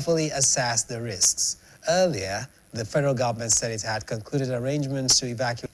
carefully assess the risks. Earlier, the federal government said it had concluded arrangements to evacuate.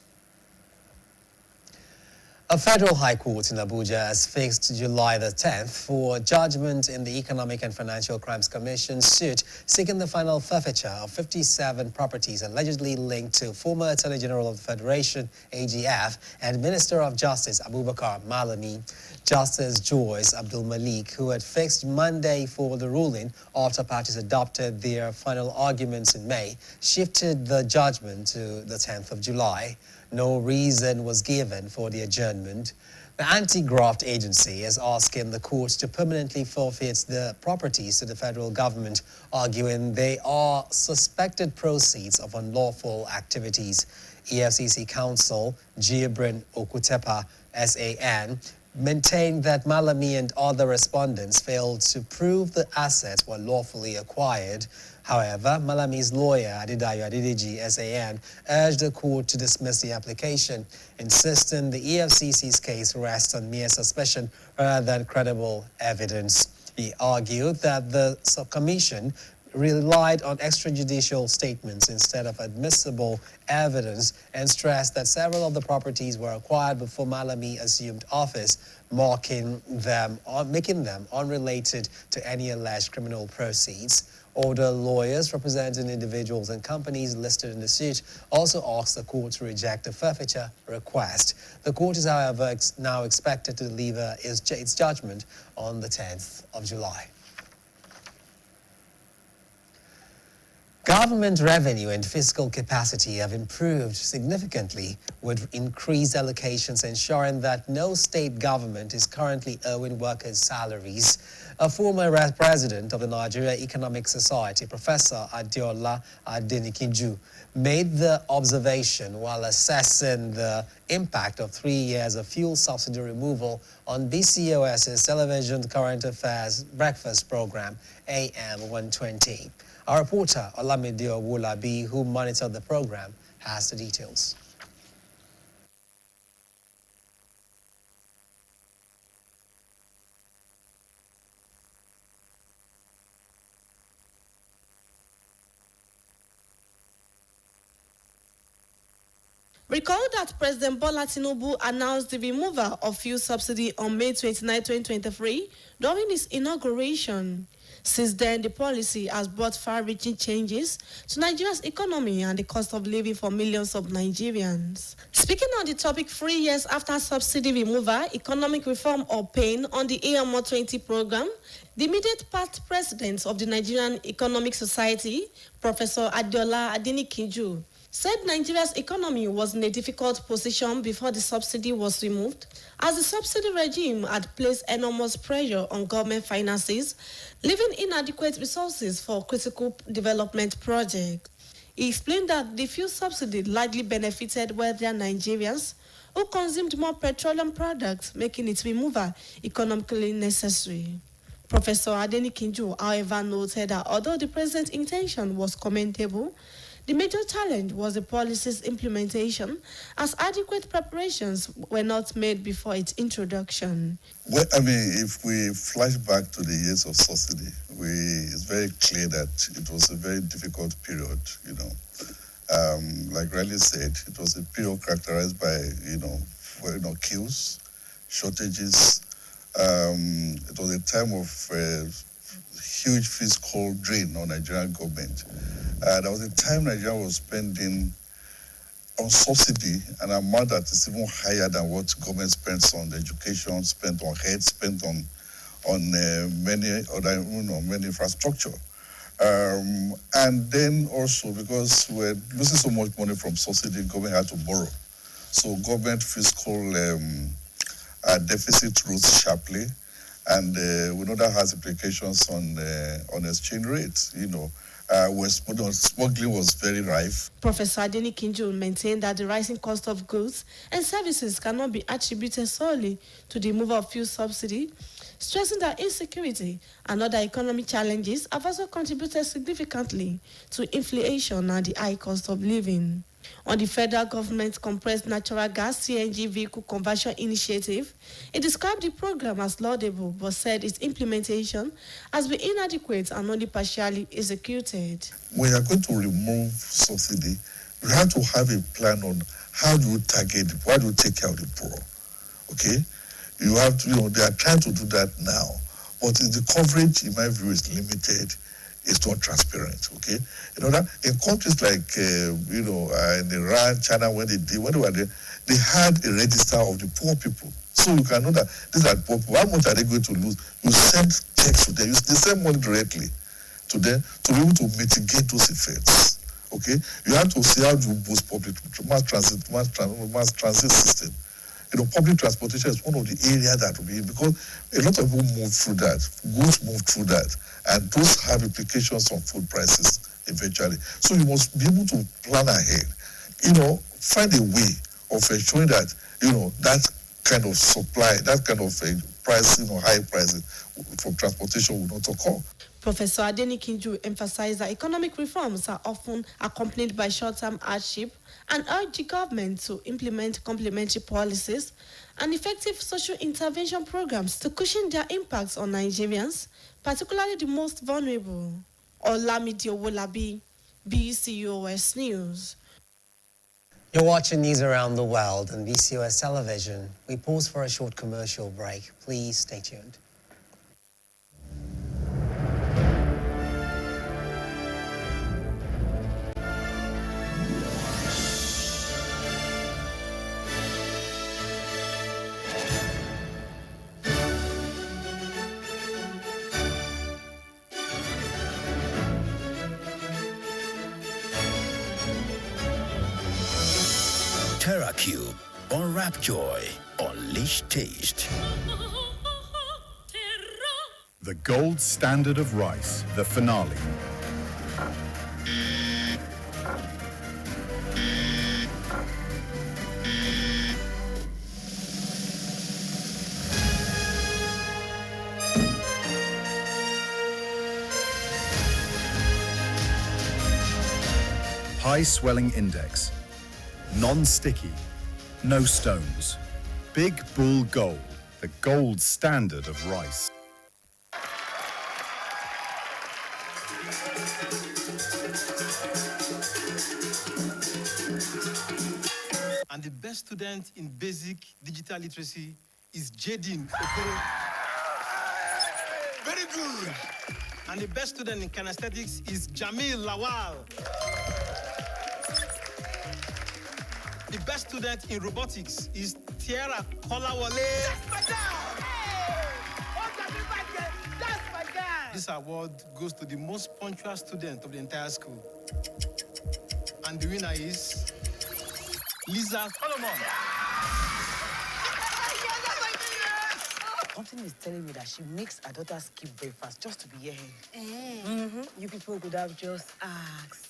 A federal high court in Abuja has fixed July the 10th for judgment in the Economic and Financial Crimes Commission suit seeking the final forfeiture of 57 properties allegedly linked to former Attorney General of the Federation, AGF, and Minister of Justice Abubakar Malami. Justice Joyce Abdul Malik, who had fixed Monday for the ruling after parties adopted their final arguments in May, shifted the judgment to the 10th of July. No reason was given for the adjournment. The anti-graft agency is asking the court to permanently forfeit the properties to the federal government, arguing they are suspected proceeds of unlawful activities. EFCC counsel Jibrin Okutepa, SAN, maintained that Malami and other respondents failed to prove the assets were lawfully acquired. However, Malami's lawyer, Adedayo Adedeji, SAN, urged the court to dismiss the application, insisting the EFCC's case rests on mere suspicion rather than credible evidence. He argued that the subcommission relied on extrajudicial statements instead of admissible evidence and stressed that several of the properties were acquired before Malami assumed office, making them unrelated to any alleged criminal proceeds. Older lawyers representing individuals and companies listed in the suit also asked the court to reject the forfeiture request. The court is, however, now expected to deliver its judgment on the 10th of July. Government revenue and fiscal capacity have improved significantly with increased allocations, ensuring that no state government is currently owing workers' salaries. A former president of the Nigeria Economic Society, Professor Adeola Adenikiju, made the observation while assessing the impact of 3 years of fuel subsidy removal on BCOS's television current affairs breakfast program, AM 120. Our reporter, Olamide Owolabi, who monitored the program, has the details. Recall that President Bola Tinubu announced the removal of fuel subsidy on May 29, 2023 during his inauguration. Since then, the policy has brought far-reaching changes to Nigeria's economy and the cost of living for millions of Nigerians. Speaking on the topic 3 years after subsidy removal, economic reform or pain on the AM120 program, the immediate past president of the Nigerian Economic Society, Professor Adeola Adenikiju, said Nigeria's economy was in a difficult position before the subsidy was removed, as the subsidy regime had placed enormous pressure on government finances, leaving inadequate resources for critical development projects. He explained that the fuel subsidy largely benefited wealthier Nigerians who consumed more petroleum products, making its removal economically necessary. Professor Adenikiju, however, noted that although the president's intention was commendable, the major challenge was the policy's implementation, as adequate preparations were not made before its introduction. Well, if we flash back to the years of subsidy, it's very clear that it was a very difficult period, Like Riley said, it was a period characterized by, queues, shortages. It was a time of huge fiscal drain on Nigerian government. There was a time Nigeria was spending on subsidy an amount that is even higher than what government spends on education, spent on health, spent on many other, many infrastructure. And then also because we're losing so much money from subsidy, government had to borrow. So government fiscal deficit rose sharply, and we know that has implications on exchange rates. Where smuggling was very rife. Professor Adenikiju maintained that the rising cost of goods and services cannot be attributed solely to the removal of fuel subsidy, stressing that insecurity and other economic challenges have also contributed significantly to inflation and the high cost of living. On the federal government's compressed natural gas CNG vehicle conversion initiative, it described the program as laudable but said its implementation has been inadequate and only partially executed. When you're going to remove subsidy, you have to have a plan on how do you target, how do you take care of the poor, okay? You have to, they are trying to do that now, but the coverage, in my view, is limited. It's not transparent, okay? That in countries like, in Iran, China, when they were there, they had a register of the poor people. So you can know that these are poor people. How much are they going to lose? You send checks to them. They send money directly to them to be able to mitigate those effects, okay? You have to see how to boost public mass transit system. Public transportation is one of the areas that will be, because a lot of people move through that, goods move through that, and those have implications on food prices eventually. So you must be able to plan ahead, find a way of ensuring that, that kind of supply, that kind of pricing or high prices from transportation will not occur. Professor Adeni Kinju emphasized that economic reforms are often accompanied by short-term hardship and urged the government to implement complementary policies and effective social intervention programs to cushion their impacts on Nigerians, particularly the most vulnerable. Olamide Owolabi, BCOS News. You're watching news around the world on BCOS television. We pause for a short commercial break. Please stay tuned. TerraCube, unwrap joy, unleash taste. The gold standard of rice, the finale. High swelling index. Non-sticky, no stones. Big Bull Gold, the gold standard of rice. And the best student in basic digital literacy is Jadin Okoro. Very good. And the best student in kinesthetics is Jamil Lawal. The best student in robotics is Tiara Kolawole. That's my guy! Hey! That's my guy! This award goes to the most punctual student of the entire school. And the winner is Lisa Solomon. Something is telling me that she makes her daughter skip breakfast just to be here. You people could have just asked.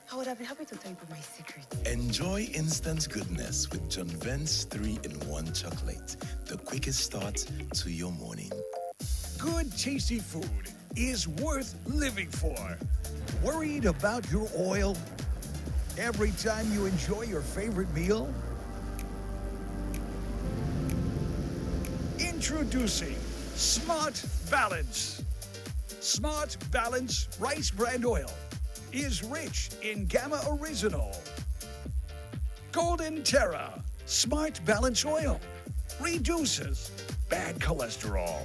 I would have been happy to tell you my secret. Enjoy instant goodness with John Vent's 3-in-1 chocolate. The quickest start to your morning. Good, tasty food is worth living for. Worried about your oil? Every time you enjoy your favorite meal? Introducing Smart Balance. Smart Balance Rice Bran Oil is rich in Gamma Original. Golden Terra Smart Balance Oil reduces bad cholesterol.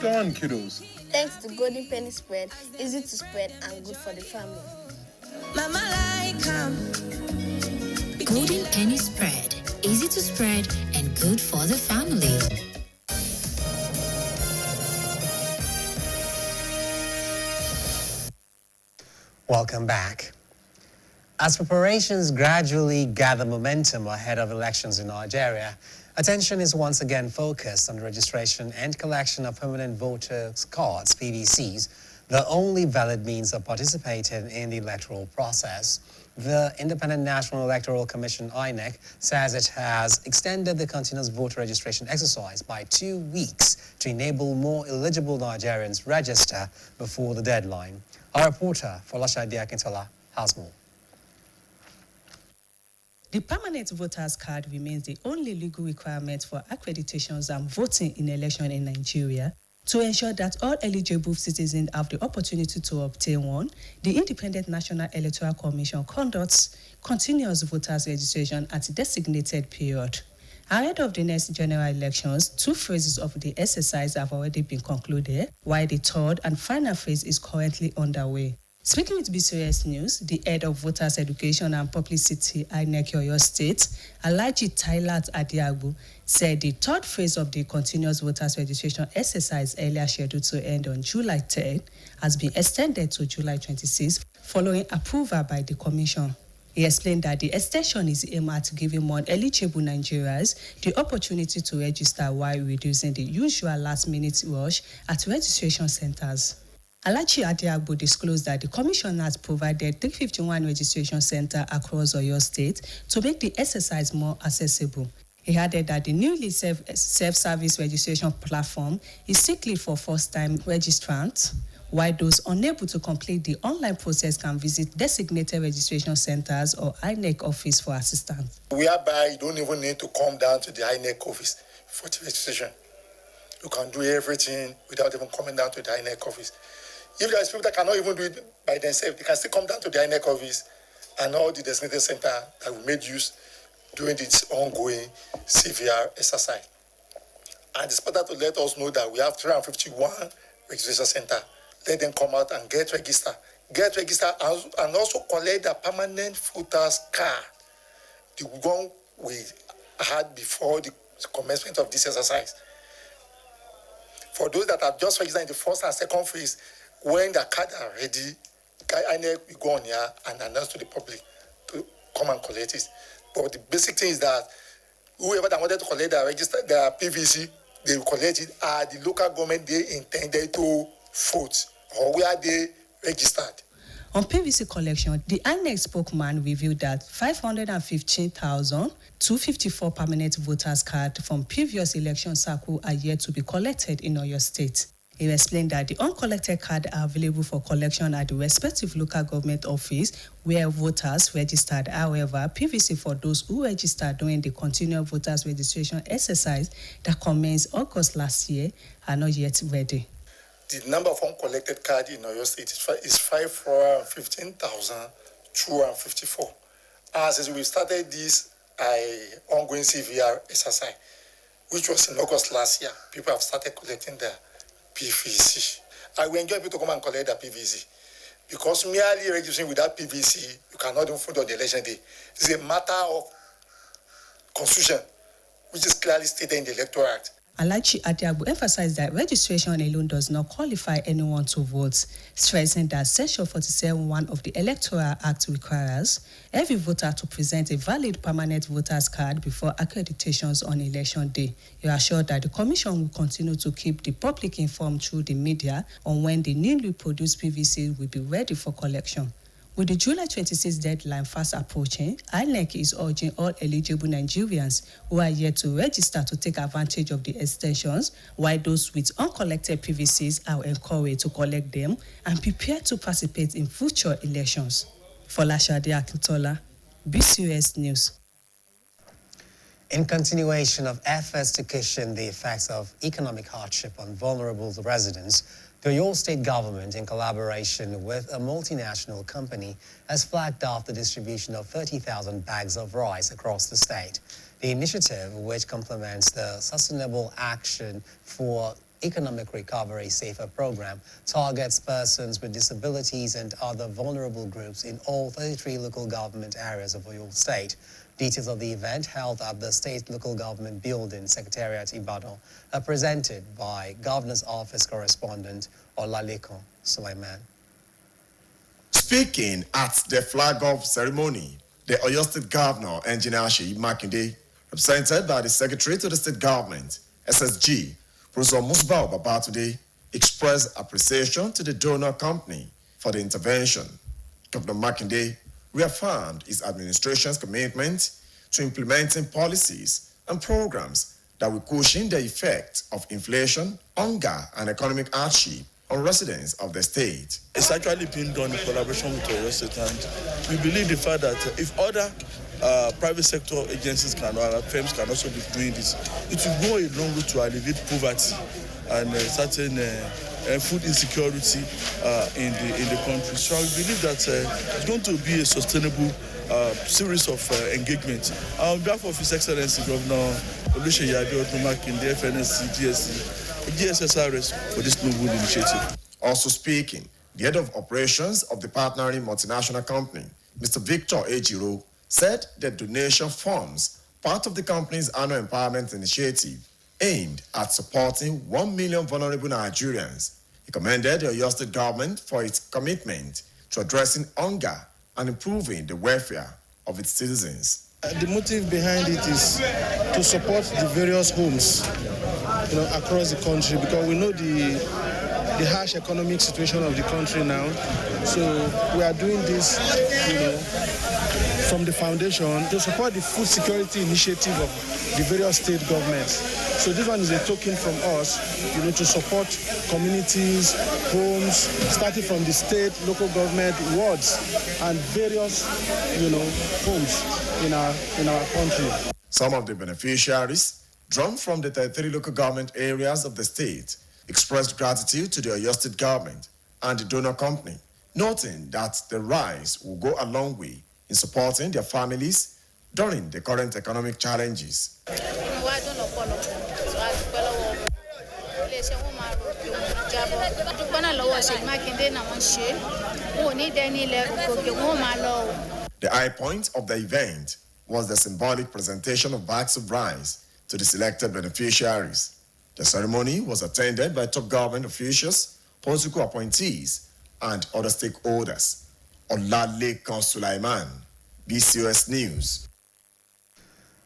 Done, kiddos. Thanks to Golden Penny Spread, easy to spread and good for the family. Mama like Golden Penny Spread, easy to spread and good for the family. Welcome back. As preparations gradually gather momentum ahead of elections in Nigeria, attention is once again focused on the registration and collection of permanent voters' cards, PVCs, the only valid means of participating in the electoral process. The Independent National Electoral Commission, INEC, says it has extended the continuous voter registration exercise by 2 weeks to enable more eligible Nigerians register before the deadline. Our reporter, Folashade Akintola, has more. The permanent voters card remains the only legal requirement for accreditations and voting in election in Nigeria. To ensure that all eligible citizens have the opportunity to obtain one, the Independent National Electoral Commission conducts continuous voters registration at a designated period. Ahead of the next general elections, 2 phases of the exercise have already been concluded, while the third and final phase is currently underway. Speaking with BCOS News, the head of Voters Education and Publicity, INEC Oyo State, Alhaji Tailat Adiagbo, said the third phase of the continuous voters registration exercise, earlier scheduled to end on July 10, has been extended to July 26, following approval by the Commission. He explained that the extension is aimed at giving more eligible Nigerians the opportunity to register while reducing the usual last-minute rush at registration centers. Alhaji Adiagbo disclosed that the Commission has provided 351 registration centers across Oyo State to make the exercise more accessible. He added that the newly self-service registration platform is strictly for first-time registrants, while those unable to complete the online process can visit designated registration centers or INEC office for assistance. Whereby you don't even need to come down to the INEC office for the registration. You can do everything without even coming down to the INEC office. If there is people that cannot even do it by themselves, they can still come down to the INEC office and all the designated center that we made use during this ongoing CVR exercise. And it's better to let us know that we have 351 registration centers. Let them come out and get registered. Get registered and also collect the permanent voters card, the one we had before the commencement of this exercise. For those that have just registered in the first and second phase, when the cards are ready, INEC will go on here and announce to the public to come and collect it. But the basic thing is that whoever that wanted to collect their PVC, they will collect it at the local government they intended to vote or where they registered. On PVC collection, the INEC spokesman revealed that 515,254 permanent voters cards from previous election cycle are yet to be collected in Oyo State. He explained that the uncollected cards are available for collection at the respective local government office where voters registered. However, PVC for those who registered during the continuous voters registration exercise that commenced August last year are not yet ready. The number of uncollected cards in Oyo State is 515,254. Since we started this ongoing CVR exercise, which was in August last year, people have started collecting their PVC. I will enjoy people to come and collect their PVC because merely registering without PVC, you cannot even vote on the election day. It's a matter of constitution, which is clearly stated in the Electoral Act. Alhaji Adiagbo emphasized that registration alone does not qualify anyone to vote, stressing that Section 47(1) of the Electoral Act requires every voter to present a valid permanent voter's card before accreditations on election day. He assured that the Commission will continue to keep the public informed through the media on when the newly produced PVC will be ready for collection. With the July 26 deadline fast approaching, INEC is urging all eligible Nigerians who are yet to register to take advantage of the extensions, while those with uncollected PVCs are encouraged to collect them and prepare to participate in future elections. Folashade Akintola, BCOS News. In continuation of efforts to cushion the effects of economic hardship on vulnerable residents, the Oyo State government, in collaboration with a multinational company, has flagged off the distribution of 30,000 bags of rice across the state. The initiative, which complements the Sustainable Action for Economic Recovery Safer program, targets persons with disabilities and other vulnerable groups in all 33 local government areas of Oyo State. Details of the event held at the State Local Government Building, Secretariat Ibadan, are presented by Governor's Office correspondent Olalekan Suleiman. Speaking at the flag-off ceremony, the Oyo State Governor, Engineer Seyi Makinde, represented by the Secretary to the State Government, SSG, Professor Musbao Babatude, expressed appreciation to the donor company for the intervention. Governor Makinde reaffirmed his administration's commitment to implementing policies and programs that will cushion the effect of inflation, hunger, and economic hardship on residents of the state. It's actually being done in collaboration with Oyo State, and we believe the fact that if other private sector agencies or firms can also be doing this, it will go a long way to alleviate poverty and certain food insecurity in the country. So I believe that it's going to be a sustainable series of engagement. On behalf of His Excellency Governor Oluseyi Abiodun Makinde, FNSC, GSSRS, for this noble initiative. Also speaking, the head of operations of the partnering multinational company, Mr. Victor Ejiro, said the donation forms part of the company's annual empowerment initiative aimed at supporting 1 million vulnerable Nigerians. He commended the Oyo State government for its commitment to addressing hunger and improving the welfare of its citizens. The motive behind it is to support the various homes, across the country, because we know the harsh economic situation of the country now. So we are doing this, from the foundation to support the food security initiative of the various state governments. So this one is a token from us, to support communities, homes, starting from the state, local government, wards, and various, homes in our country. Some of the beneficiaries, drawn from the 33 local government areas of the state, expressed gratitude to the Oyo State government and the donor company, noting that the rise will go a long way in supporting their families during the current economic challenges. The high point of the event was the symbolic presentation of bags of rice to the selected beneficiaries. The ceremony was attended by top government officials, political appointees, and other stakeholders. Olalekan Sulaiman, BCOS News.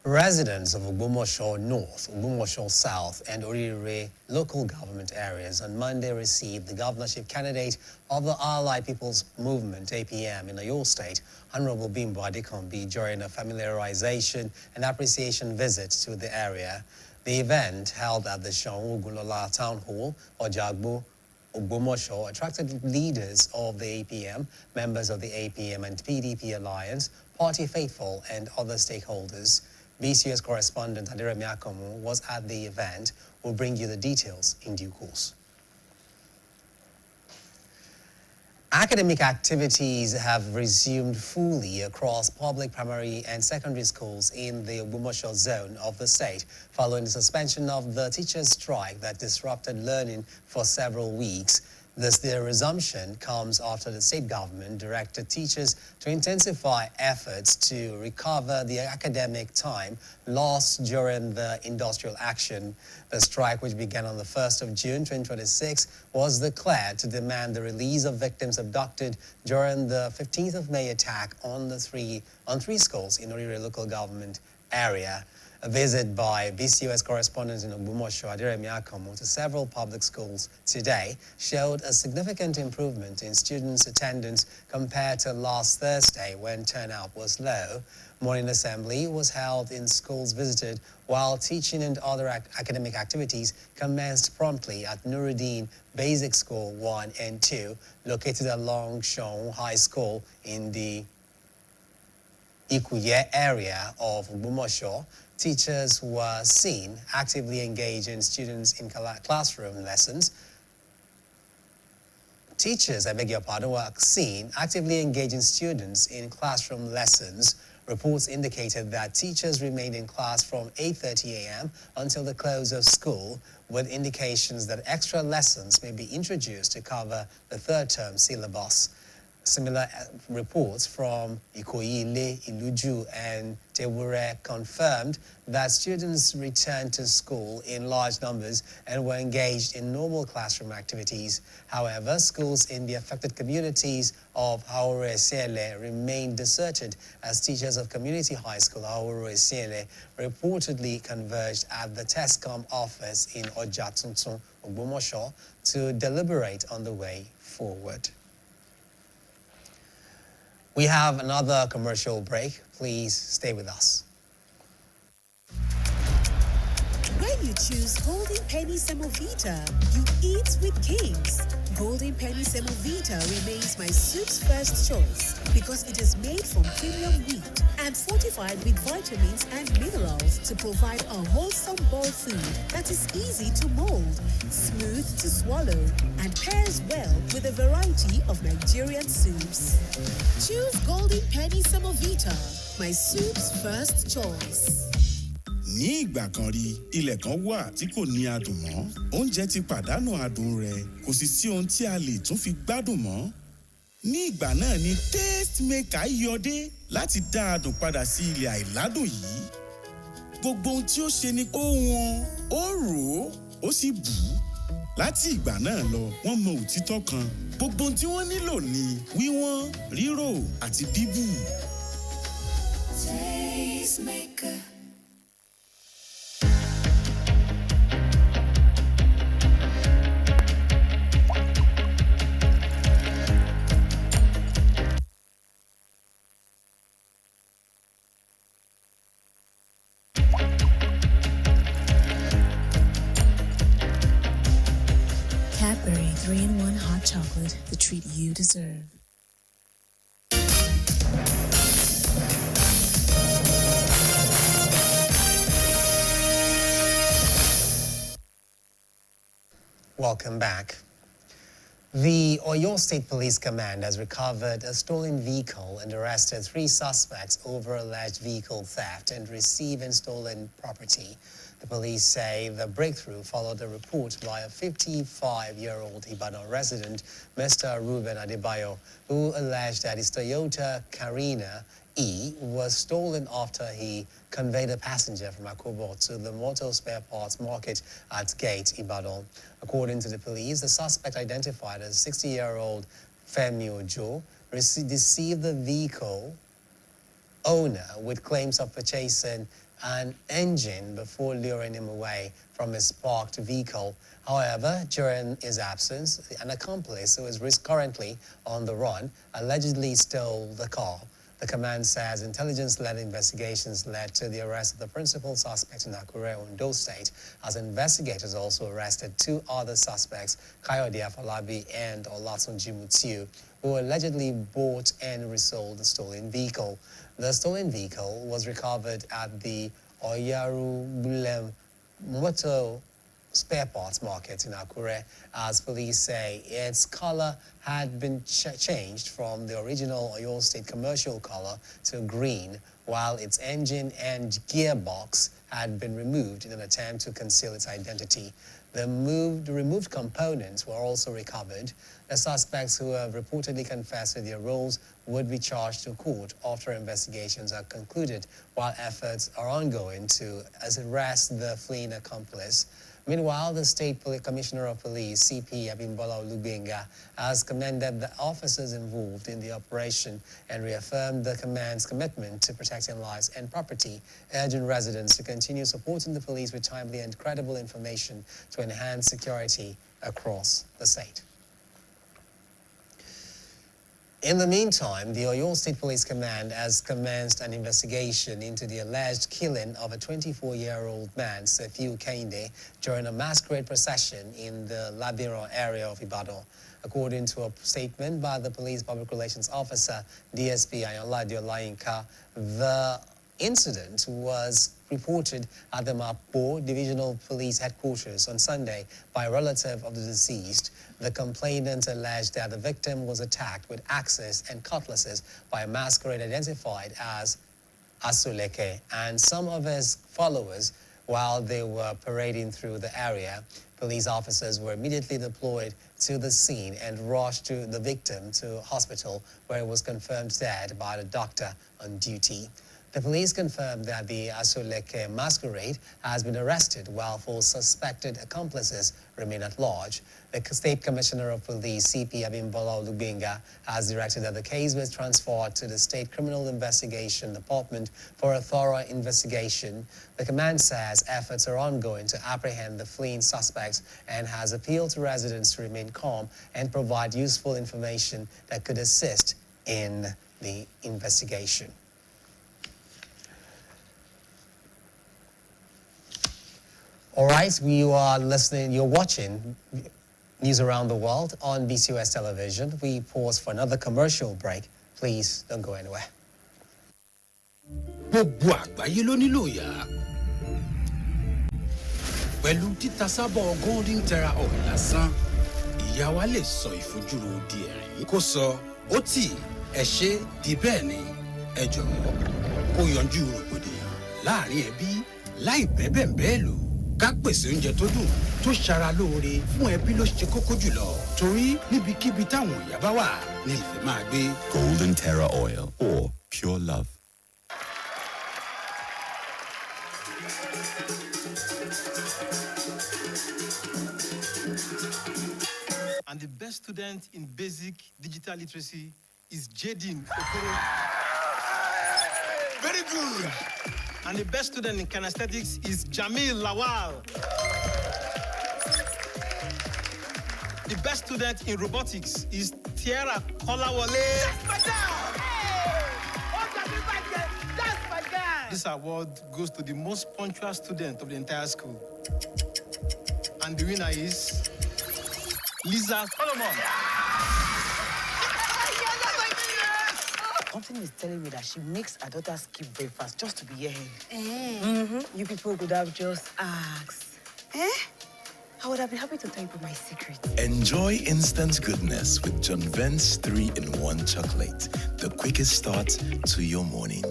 Residents of Ogbomoso North, Ogbomoso South, and Oririre local government areas on Monday received the governorship candidate of the Allied People's Movement, APM, in Oyo State, Honorable Bimbo Adekombi, during a familiarization and appreciation visit to the area. The event, held at the Seun Ogunlola Town Hall, Ojagbo, Ogbomoso, attracted leaders of the APM, members of the APM and PDP alliance, party faithful, and other stakeholders. BCOS correspondent Adiremi Akomu was at the event. We'll bring you the details in due course. Academic activities have resumed fully across public primary and secondary schools in the Ogbomoso zone of the state, following the suspension of the teachers' strike that disrupted learning for several weeks. The resumption comes after the state government directed teachers to intensify efforts to recover the academic time lost during the industrial action. The strike, which began on the 1st of June 2026, was declared to demand the release of victims abducted during the 15th of May attack on three schools in Oririre local government area. A visit by BCOS correspondent in Ogbomoso, Adiremi Akomu, to several public schools today showed a significant improvement in students' attendance compared to last Thursday, when turnout was low. Morning assembly was held in schools visited, while teaching and other academic activities commenced promptly at Nuruddin Basic School 1 and 2, located along Seun High School in the Ikuye area of Ogbomoso. Teachers were seen actively engaging students in classroom lessons. Teachers, were seen actively engaging students in classroom lessons. Reports indicated that teachers remained in class from 8:30 a.m. until the close of school, with indications that extra lessons may be introduced to cover the third term syllabus. Similar reports from Ikoyi, Iluju, and Tewure confirmed that students returned to school in large numbers and were engaged in normal classroom activities. However, schools in the affected communities of Haure Siele remained deserted as teachers of Community High School Haure Siele reportedly converged at the TESCOM office in Ojatuntun, Ogbomoso, to deliberate on the way forward. We have another commercial break. Please stay with us. When you choose Golden Penny Semovita, you eat with kings. Golden Penny Semovita remains my soup's first choice because it is made from premium wheat and fortified with vitamins and minerals to provide a wholesome bowl food that is easy to mold, smooth to swallow, and pairs well with a variety of Nigerian soups. Choose Golden Penny Semovita, my soup's first choice. Ní ìgbà kan rí, ilẹ̀ kan wà tí kò ní adùn mọ́. Oúnjẹ ti pàdánù adùn rẹ̀, kò sì sí ohun tí a lè tún fi gbádùn mọ́. Ní ìgbà náà ni Taste Maker yọdé láti dá adùn padà sí ilẹ̀ àìládùn yìí. Gbogbo ohun tí ó ṣe ni ó wọ́n, ó rò ó sì bù ú. Láti ìgbà náà lọ, wọ́n mọ òtítọ́ kan. Gbogbo ohun tí wọ́n nílò ni wíwọ́n, rírò àti bíbù. Taste Maker. Cadbury 3-in-1 hot chocolate, the treat you deserve. Welcome back. The Oyo State Police Command has recovered a stolen vehicle and arrested 3 suspects over alleged vehicle theft and receiving stolen property. The police say the breakthrough followed a report by a 55-year-old Ibadan resident, Mr. Ruben Adebayo, who alleged that his Toyota Carina E was stolen after he conveyed a passenger from Akobo to the motor spare parts market at Gate, Ibadan. According to the police, the suspect, identified as 60-year-old Femi Ojo, deceived the vehicle owner with claims of purchasing an engine before luring him away from his parked vehicle. However, during his absence, an accomplice who is currently on the run allegedly stole the car. The command says intelligence-led investigations led to the arrest of the principal suspect in Akure, Ondo State, as investigators also arrested 2 other suspects, Kayode Afolabi and Olatunji Mutiu, who allegedly bought and resold the stolen vehicle. The stolen vehicle was recovered at the Oyaru Bulem Motor spare parts market in Akure, as police say its color had been changed from the original Oyo State commercial color to green, while its engine and gearbox had been removed in an attempt to conceal its identity. The removed components were also recovered. The suspects, who have reportedly confessed to their roles, would be charged to court after investigations are concluded, while efforts are ongoing to arrest the fleeing accomplice. Meanwhile, the State Commissioner of Police, CP Abimbola Olubenga, has commended the officers involved in the operation and reaffirmed the command's commitment to protecting lives and property, urging residents to continue supporting the police with timely and credible information to enhance security across the state. In the meantime, the Oyo State Police Command has commenced an investigation into the alleged killing of a 24-year-old man, Sefiu Kehinde, during a masquerade procession in the Labiron area of Ibadan. According to a statement by the police public relations officer, DSP Ayolade Olayinka, the incident was reported at the Mapo Divisional Police Headquarters on Sunday by a relative of the deceased. The complainant alleged that the victim was attacked with axes and cutlasses by a masquerade identified as Asuleke and some of his followers while they were parading through the area. Police officers were immediately deployed to the scene and rushed to the victim to hospital, where it was confirmed dead by the doctor on duty. The police confirmed that the Asoleke masquerade has been arrested, while 4 suspected accomplices remain at large. The State Commissioner of Police, CP Abimbola Olubenga, has directed that the case be transferred to the State Criminal Investigation Department for a thorough investigation. The command says efforts are ongoing to apprehend the fleeing suspects and has appealed to residents to remain calm and provide useful information that could assist in the investigation. All right, you are listening, you're watching News Around the World on BCOS television. We pause for another commercial break. Please don't go anywhere. Gbogbo àgbáyé ló nílò ìyá. Pẹ̀lú títasábọ̀ Golden Terra Oil lásán, ìyá wa lè sọ ìfojúro di ẹ̀rín. Kó sọ, ó tì, ẹ ṣe, di bẹ́ẹ̀ ni, ẹ jọ̀wọ́, kó yanjú rògbòdìyàn láàrin ẹbí láì bẹ́ẹ̀ bẹ́ẹ̀ lò. Ká pèsè oúnjẹ tó dùn tó ṣara lóore fún ẹbí ló ṣe kókó jùlọ. Torí níbikíbi táwọn ìyá bá wà ní ìfẹ́ máa gbé. Golden Terra Oil, or pure love. And the best student in basic digital literacy is Jadin Okoro. Very good. And the best student in kinesthetics is Jamil Lawal. The best student in robotics is Tiara Kolawole. That's my dad! Hey! That's my dad! This award goes to the most punctual student of the entire school. And the winner is Lisa Solomon. Something is telling me that she makes her daughter skip breakfast just to be here. You people could have just asked. I would have been happy to tell you my secret. Enjoy instant goodness with John Vent's 3-in-1 chocolate. The quickest start to your morning.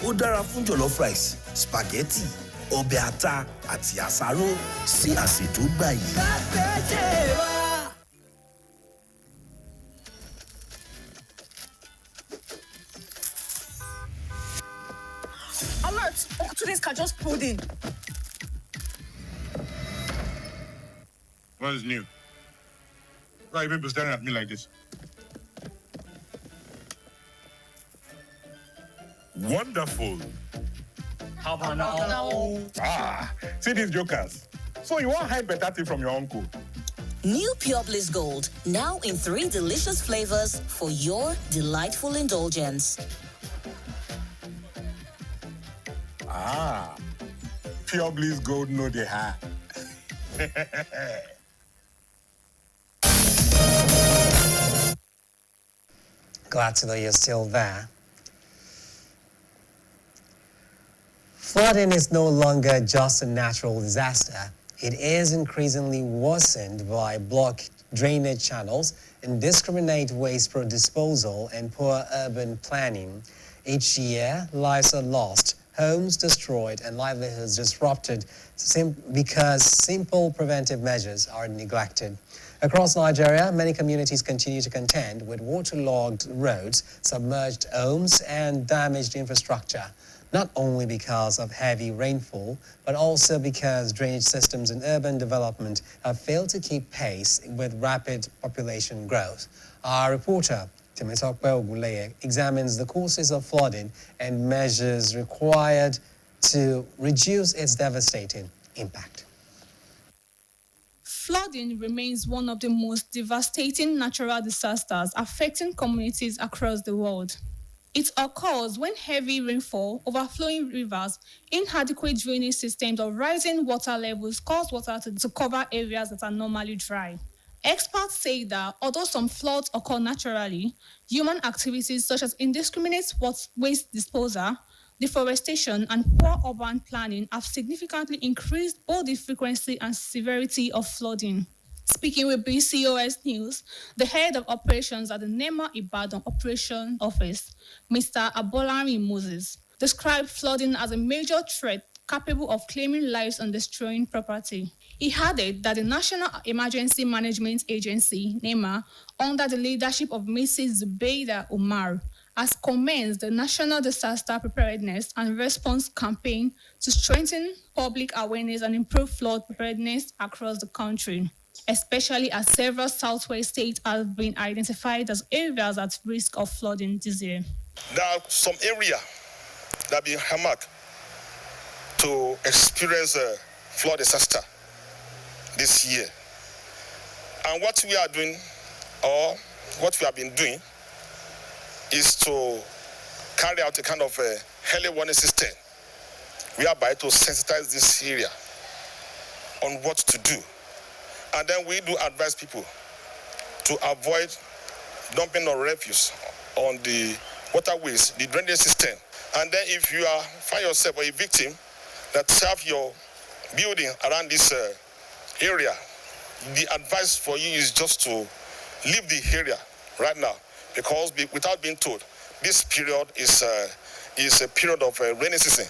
Ó dára fún jollof rice, spaghetti, ọbẹ̀ ata àti àsáró sí àsè tó gbà yìí. Alert! Uncle Today's car just pulled in. What is new? Why are you people staring at me like this? Wonderful. How about now? Ah, see these jokers. So you want hide better thing from your uncle? New Pure Bliss Gold, now in 3 delicious flavors for your delightful indulgence. Ah, Pure Bliss Gold no they have. Glad to know you're still there. Flooding is no longer just a natural disaster. It is increasingly worsened by blocked drainage channels, indiscriminate waste disposal, and poor urban planning. Each year, lives are lost, homes destroyed, and livelihoods disrupted because simple preventive measures are neglected. Across Nigeria, many communities continue to contend with waterlogged roads, submerged homes, and damaged infrastructure, not only because of heavy rainfall, but also because drainage systems in urban development have failed to keep pace with rapid population growth. Our reporter, Temitope Oguleye, examines the causes of flooding and measures required to reduce its devastating impact. Flooding remains one of the most devastating natural disasters affecting communities across the world. It occurs when heavy rainfall, overflowing rivers, inadequate drainage systems, or rising water levels cause water to cover areas that are normally dry. Experts say that although some floods occur naturally, human activities such as indiscriminate waste disposal, deforestation, and poor urban planning have significantly increased both the frequency and severity of flooding. Speaking with BCOS News, the head of operations at the NEMA Ibadan Operation Office, Mr. Abolari Moses, described flooding as a major threat capable of claiming lives and destroying property. He added that the National Emergency Management Agency, NEMA, under the leadership of Mrs. Zubeida Umar, has commenced the National Disaster Preparedness and Response Campaign to strengthen public awareness and improve flood preparedness across the country, especially as several southwest states have been identified as areas at risk of flooding this year. There are some areas that have been hammered to experience a flood disaster this year. And what we are doing, or what we have been doing, is to carry out a kind of a early warning system whereby to sensitize this area on what to do. And then we do advise people to avoid dumping of refuse on the waterways, the drainage system. And then if you find yourself a victim that have your building around this area, the advice for you is just to leave the area right now, because without being told, this period is a period of rainy season.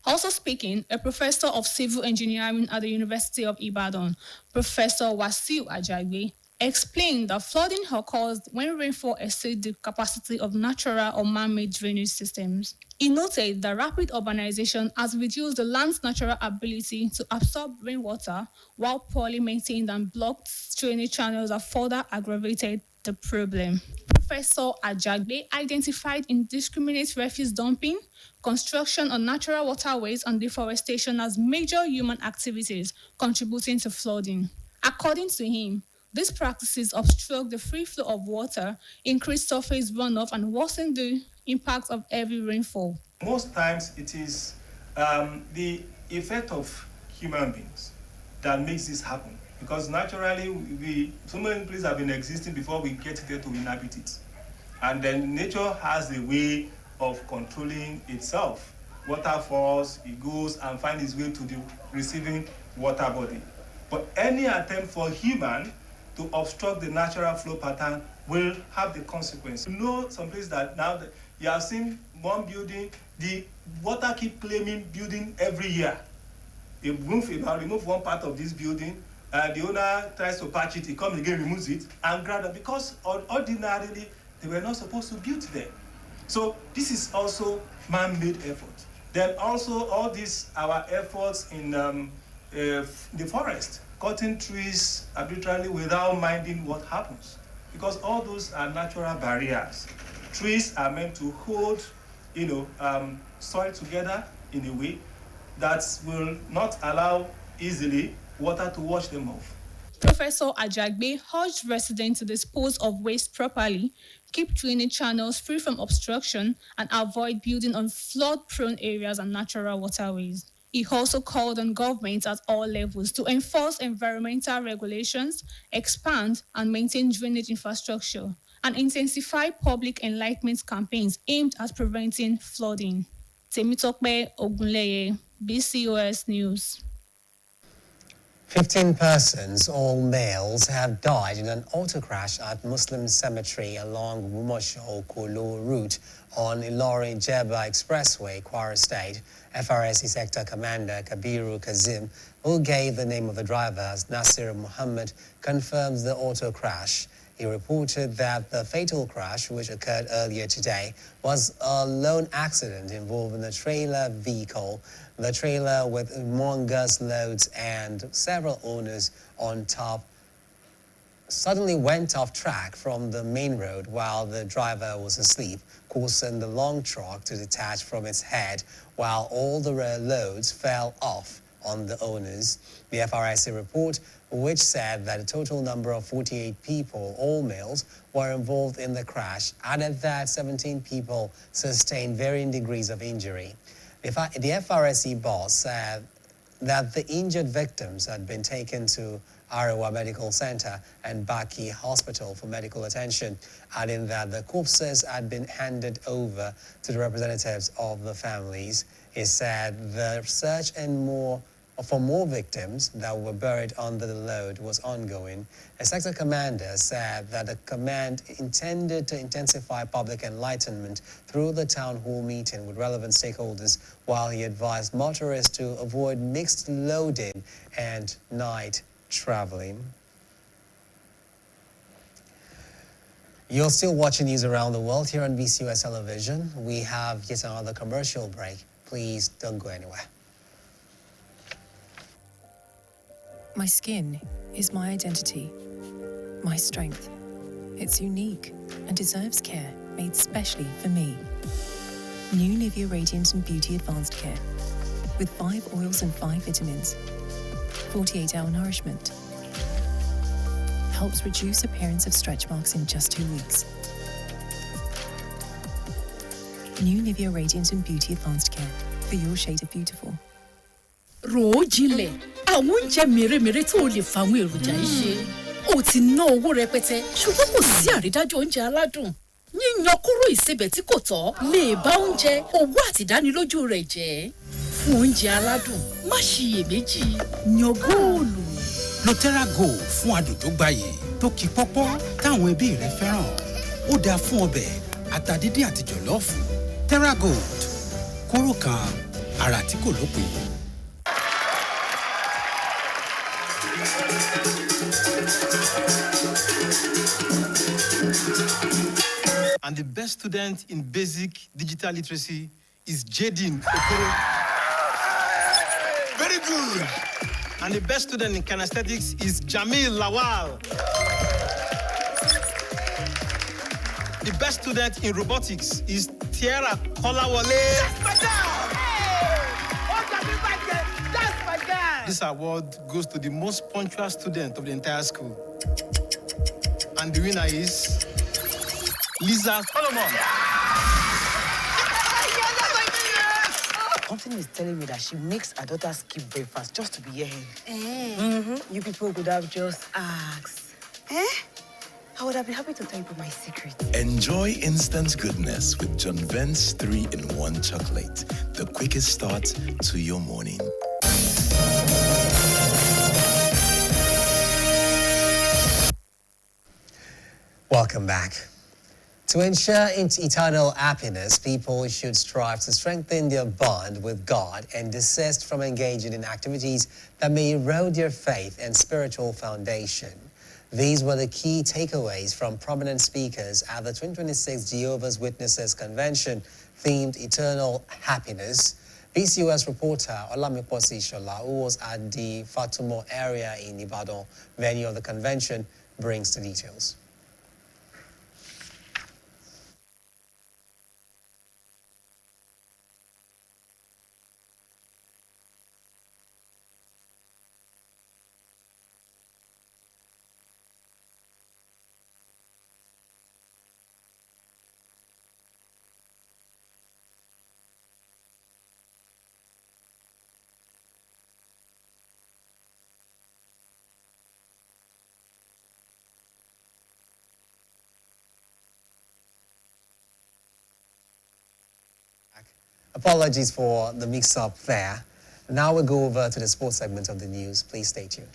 Also speaking, a professor of civil engineering at the University of Ibadan, Professor Wasiu Ajagbe, explained that flooding occurs when rainfall exceeds the capacity of natural or man-made drainage systems. He noted that rapid urbanization has reduced the land's natural ability to absorb rainwater, while poorly maintained and blocked drainage channels have further aggravated the problem. Professor Ajagbe identified indiscriminate refuse dumping, construction on natural waterways, and deforestation as major human activities contributing to flooding. According to him, these practices obstruct the free flow of water, increase surface runoff, and worsen the impact of heavy rainfall. Most times it is the effect of human beings that makes this happen. Because naturally, so many places have been existing before we get there to inhabit it. And then nature has a way of controlling itself. Waterfalls, it goes and finds its way to the receiving water body. But any attempt for human to obstruct the natural flow pattern will have the consequence. You know, some places that now that you have seen one building, the water keep claiming building every year. They remove one part of this building, the owner tries to patch it, he comes again, removes it, and gradually, because ordinarily they were not supposed to build there. So this is also man-made effort. Then also all these our efforts in the forest, cutting trees arbitrarily without minding what happens, because all those are natural barriers. Trees are meant to hold, soil together in a way that will not allow easily water to wash them off. Professor Ajagbe urged residents to dispose of waste properly, keep drainage channels free from obstruction, and avoid building on flood-prone areas and natural waterways. He also called on governments at all levels to enforce environmental regulations, expand and maintain drainage infrastructure, and intensify public enlightenment campaigns aimed at preventing flooding. Temitope Ogunleye, BCOS News. 15 persons, all males, have died in an auto crash at Muslim cemetery along Wumosho-Kolo route on Ilorin Jeba Expressway, Kwara State. FRSC Sector Commander Kabiru Kazim, who gave the name of the driver as Nasir Muhammad, confirms the auto crash. He reported that the fatal crash, which occurred earlier today, was a lone accident involving a trailer vehicle. The trailer with humongous loads and several owners on top suddenly went off track from the main road while the driver was asleep, causing the long truck to detach from its head while all the loads fell off on the owners. The FRSC report, which said that a total number of 48 people, all males, were involved in the crash, added that 17 people sustained varying degrees of injury. The FRSC boss said that the injured victims had been taken to Arawa Medical Center and Baki Hospital for medical attention, adding that the corpses had been handed over to the representatives of the families. He said the search for more victims that were buried under the load was ongoing. A sector commander said that the command intended to intensify public enlightenment through the town hall meeting with relevant stakeholders, while he advised motorists to avoid mixed loading and night traveling. You're still watching news around the world here on BCOS television. We have yet another commercial break. Please don't go anywhere. My skin is my identity, my strength. It's unique and deserves care made specially for me. New Nivea Radiant and Beauty Advanced Care with 5 oils and 5 vitamins. 48-hour nourishment. Helps reduce appearance of stretch marks in just 2 weeks. New Nivea Radiant and Beauty Advanced Care for your shade of beautiful. Rò ó jinlẹ̀, àwọn oúnjẹ mèremère tó lè fàwọn èròjà yìí ṣe. Ó ti ná owó rẹpẹtẹ, ṣùgbọ́n kò sí àrídájú oúnjẹ aládùn. Yíyan kúrò ìsebẹ̀ tí kò tọ́ lè bá oúnjẹ, owó àti ìdánilójú rẹ̀ jẹ́. Fún oúnjẹ aládùn, má ṣiyèméjì, yan góòlù. Lo Terra Gold fún adùn tó gbayì, tó kì pọ́pọ́ táwọn ẹbí rẹ fẹ́ràn. Ó dáa fún ọbẹ̀, ata dídín àti jọ̀lọ́ọ̀fù. Terra Gold, kóró kan, àrà tí kò lópin. And the best student in basic digital literacy is Jadin Okoro. Very good. And the best student in kinesthetics is Jamil Lawal. The best student in robotics is Tiara Kolawole. That's my girl! Hey! Oh, that's my girl! This award goes to the most punctual student of the entire school. And the winner is Lisa Solomon. Something is telling me that she makes her daughter skip breakfast just to be here. You people could have just asked. I would have been happy to tell you my secret. Enjoy instant goodness with John Vent's 3-in-1 chocolate. The quickest start to your morning. Welcome back. To ensure eternal happiness, people should strive to strengthen their bond with God and desist from engaging in activities that may erode their faith and spiritual foundation. These were the key takeaways from prominent speakers at the 2026 Jehovah's Witnesses Convention themed Eternal Happiness. BCOS reporter Olamiposi Shola, who was at the Fatumo area in Ibadan, venue of the convention, brings the details. Apologies for the mix-up there. Now we'll go over to the sports segment of the news. Please stay tuned.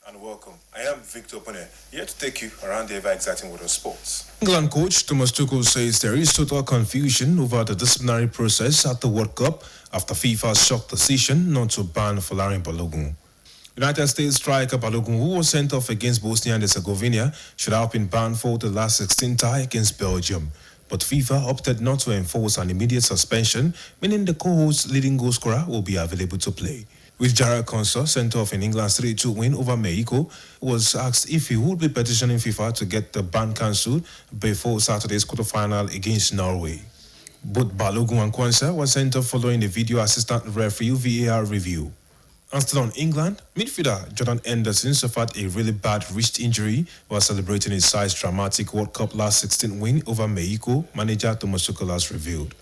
And welcome. I am Victor Pone, here to take you around the ever-exciting world of sports. England coach Thomas Tuchel says there is total confusion over the disciplinary process at the World Cup after FIFA's shock decision not to ban Folarin Balogun. United States striker Balogun, who was sent off against Bosnia and Herzegovina, should have been banned for the last 16 tie against Belgium. But FIFA opted not to enforce an immediate suspension, meaning the co-host's leading goal scorer will be available to play. With Jared Conser sent off in England's 3-2 win over Mexico, was asked if he would be petitioning FIFA to get the ban cancelled before Saturday's quarterfinal against Norway. Both Balogun and Conser were sent off following the video assistant referee VAR review. And still on England, midfielder Jordan Henderson suffered a really bad wrist injury while celebrating his side's dramatic World Cup last 16 win over Mexico, manager Thomas Tuchel has revealed.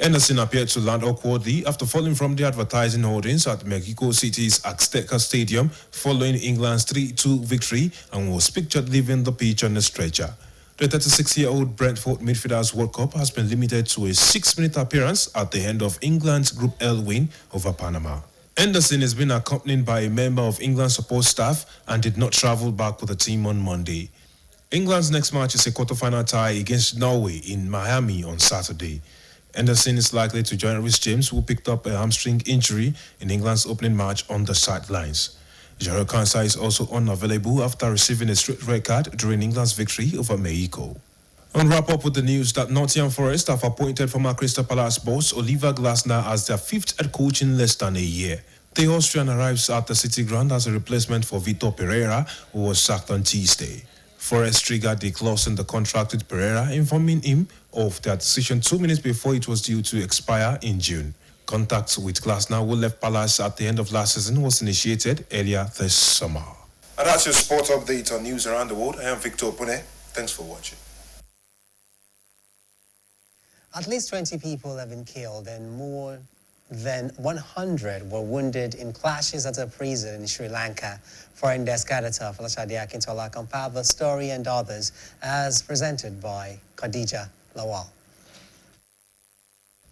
Anderson appeared to land awkwardly after falling from the advertising hoardings at Mexico City's Azteca Stadium following England's 3-2 victory and was pictured leaving the pitch on a stretcher. The 36-year-old Brentford midfielder's World Cup has been limited to a 6-minute appearance at the end of England's Group L win over Panama. Anderson has been accompanied by a member of England's support staff and did not travel back with the team on Monday. England's next match is a quarter-final tie against Norway in Miami on Saturday. Anderson is likely to join Rhys James, who picked up a hamstring injury in England's opening match on the sidelines. Jarrell Kansah is also unavailable after receiving a straight red card during England's victory over Mexico. And wrap up with the news that Nottingham Forest have appointed former Crystal Palace boss Oliver Glasner as their 5th head coach in less than a year. The Austrian arrives at the City Ground as a replacement for Vitor Pereira, who was sacked on Tuesday. Forest triggered the clause in the contract with Pereira, informing him of their decision 2 minutes before it was due to expire in June. Contact with Glasner, who left Palace at the end of last season, was initiated earlier this summer. And that's your sport update on news around the world. I am Victor Opune. Thanks for watching. At least 20 people have been killed and more than 100 were wounded in clashes at a prison in Sri Lanka. Foreign desk editor Falashadi Akintola compiled the story and others as presented by Khadija Lawal.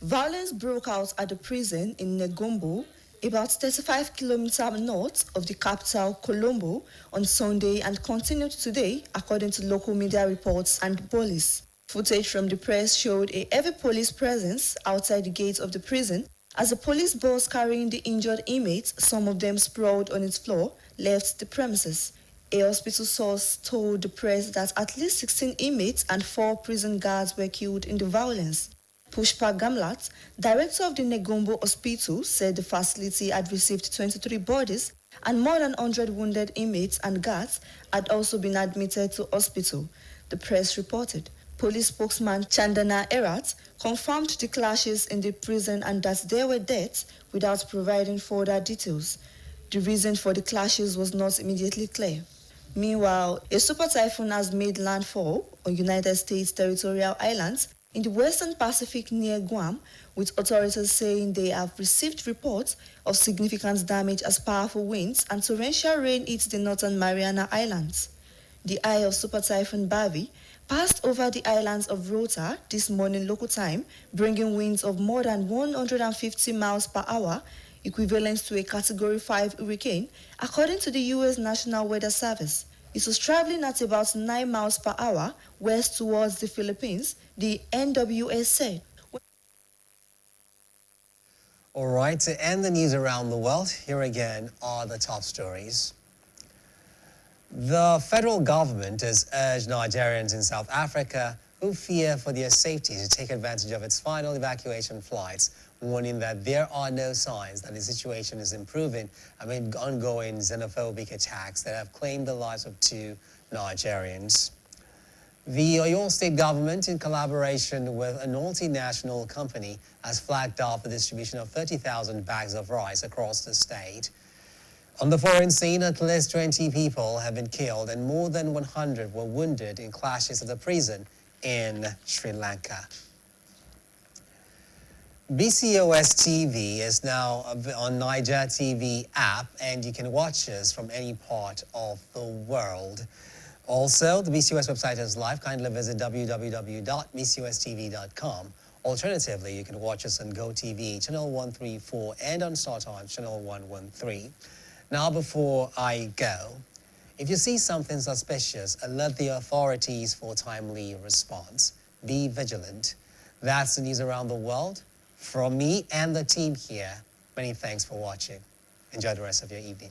Violence broke out at the prison in Negombo, about 35 kilometers north of the capital, Colombo, on Sunday and continued today, according to local media reports and police. Footage from the press showed a heavy police presence outside the gates of the prison as a police bus carrying the injured inmates, some of them sprawled on its floor, left the premises. A hospital source told the press that at least 16 inmates and 4 prison guards were killed in the violence. Pushpa Gamlat, director of the Negombo Hospital, said the facility had received 23 bodies and more than 100 wounded inmates and guards had also been admitted to hospital, the press reported. Police spokesman Chandana Erat confirmed the clashes in the prison and that there were deaths without providing further details. The reason for the clashes was not immediately clear. Meanwhile, a super typhoon has made landfall on United States territorial islands in the Western Pacific near Guam, with authorities saying they have received reports of significant damage as powerful winds and torrential rain hit the Northern Mariana Islands. The eye of Super Typhoon Bavi passed over the islands of Rota this morning local time, bringing winds of more than 150 miles per hour, equivalent to a Category 5 hurricane, according to the U.S. National Weather Service. It was traveling at about 9 miles per hour west towards the Philippines, the NWS said. All right, to end the news around the world, here again are the top stories. The federal government has urged Nigerians in South Africa who fear for their safety to take advantage of its final evacuation flights, warning that there are no signs that the situation is improving amid ongoing xenophobic attacks that have claimed the lives of 2 Nigerians. The Oyo State government, in collaboration with a multinational company, has flagged off the distribution of 30,000 bags of rice across the state. On the foreign scene, at least 20 people have been killed and more than 100 were wounded in clashes at a prison in Sri Lanka. BCOS TV is now on Niger TV app, and you can watch us from any part of the world. Also, the BCOS website is live. Kindly visit www.bcostv.com. Alternatively, you can watch us on GoTV, channel 134, and on StarTimes, channel 113. Now, before I go, if you see something suspicious, alert the authorities for timely response. Be vigilant. That's the news around the world. From me and the team here, many thanks for watching. Enjoy the rest of your evening.